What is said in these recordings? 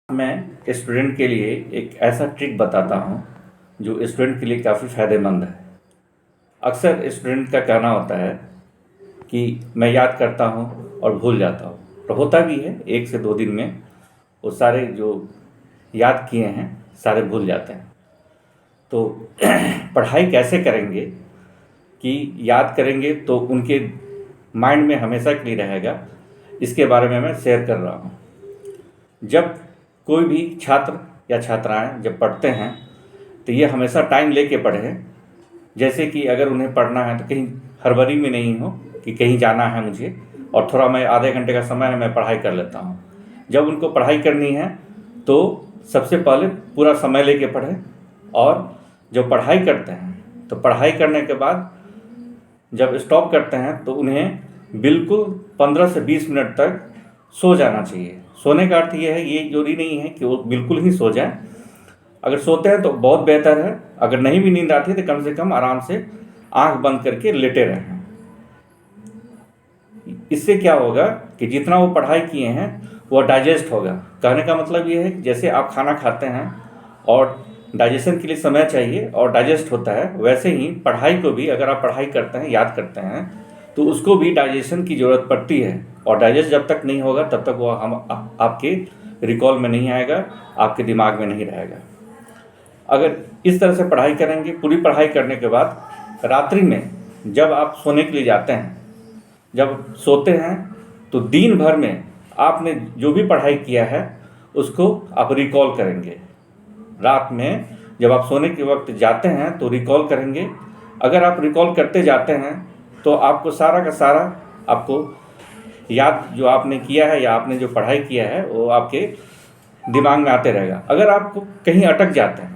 मैं स्टूडेंट के लिए एक ऐसा ट्रिक बताता हूँ जो स्टूडेंट के लिए काफ़ी फ़ायदेमंद है। अक्सर स्टूडेंट का कहना होता है कि मैं याद करता हूँ और भूल जाता हूँ, तो होता भी है 1 से 2 दिन में वो सारे जो याद किए हैं सारे भूल जाते हैं। तो पढ़ाई कैसे करेंगे कि याद करेंगे तो उनके माइंड में हमेशा के लिए रहेगा, इसके बारे में मैं शेयर कर रहा हूँ। जब कोई भी छात्र या छात्राएं जब पढ़ते हैं तो ये हमेशा टाइम लेके पढ़ें। जैसे कि अगर उन्हें पढ़ना है तो कहीं हड़बड़ी में नहीं हो कि कहीं जाना है मुझे और थोड़ा मैं आधे घंटे का समय है मैं पढ़ाई कर लेता हूँ। जब उनको पढ़ाई करनी है तो सबसे पहले पूरा समय लेके पढ़ें, और जब पढ़ाई करते हैं तो पढ़ाई करने के बाद जब स्टॉप करते हैं तो उन्हें बिल्कुल 15 से 20 मिनट तक सो जाना चाहिए। सोने का अर्थ ये है, ये जरूरी नहीं है कि वो बिल्कुल ही सो जाएं। अगर सोते हैं तो बहुत बेहतर है, अगर नहीं भी नींद आती है तो कम से कम आराम से आंख बंद करके लेटे रहें। इससे क्या होगा कि जितना वो पढ़ाई किए हैं वो डाइजेस्ट होगा। कहने का मतलब ये है कि जैसे आप खाना खाते हैं और डाइजेशन के लिए समय चाहिए और डाइजेस्ट होता है, वैसे ही पढ़ाई को भी अगर आप पढ़ाई करते हैं, याद करते हैं, तो उसको भी डाइजेशन की ज़रूरत पड़ती है। और डाइजेस्ट जब तक नहीं होगा तब तक वो आपके रिकॉल में नहीं आएगा, आपके दिमाग में नहीं रहेगा। अगर इस तरह से पढ़ाई करेंगे, पूरी पढ़ाई करने के बाद रात्रि में जब आप सोने के लिए जाते हैं, जब सोते हैं तो दिन भर में आपने जो भी पढ़ाई किया है उसको आप रिकॉल करेंगे। रात में जब आप सोने के वक्त जाते हैं तो रिकॉल करेंगे। अगर आप रिकॉल करते जाते हैं तो आपको सारा का सारा आपको याद जो आपने किया है या आपने जो पढ़ाई किया है वो आपके दिमाग में आते रहेगा। अगर आपको कहीं अटक जाते हैं,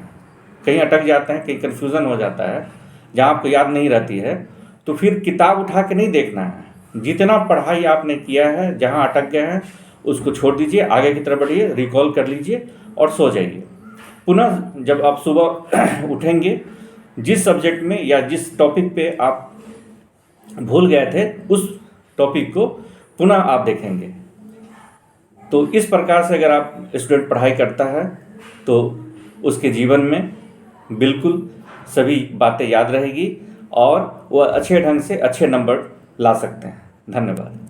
कहीं कन्फ्यूज़न हो जाता है, जहाँ आपको याद नहीं रहती है, तो फिर किताब उठा के नहीं देखना है। जितना पढ़ाई आपने किया है, जहाँ अटक गए हैं उसको छोड़ दीजिए, आगे की तरफ बढ़िए, रिकॉल कर लीजिए और सो जाइए। पुनः जब आप सुबह उठेंगे, जिस सब्जेक्ट में या जिस टॉपिक पे आप भूल गए थे उस टॉपिक को पुनः आप देखेंगे। तो इस प्रकार से अगर आप स्टूडेंट पढ़ाई करता है तो उसके जीवन में बिल्कुल सभी बातें याद रहेगी और वह अच्छे ढंग से अच्छे नंबर ला सकते हैं। धन्यवाद।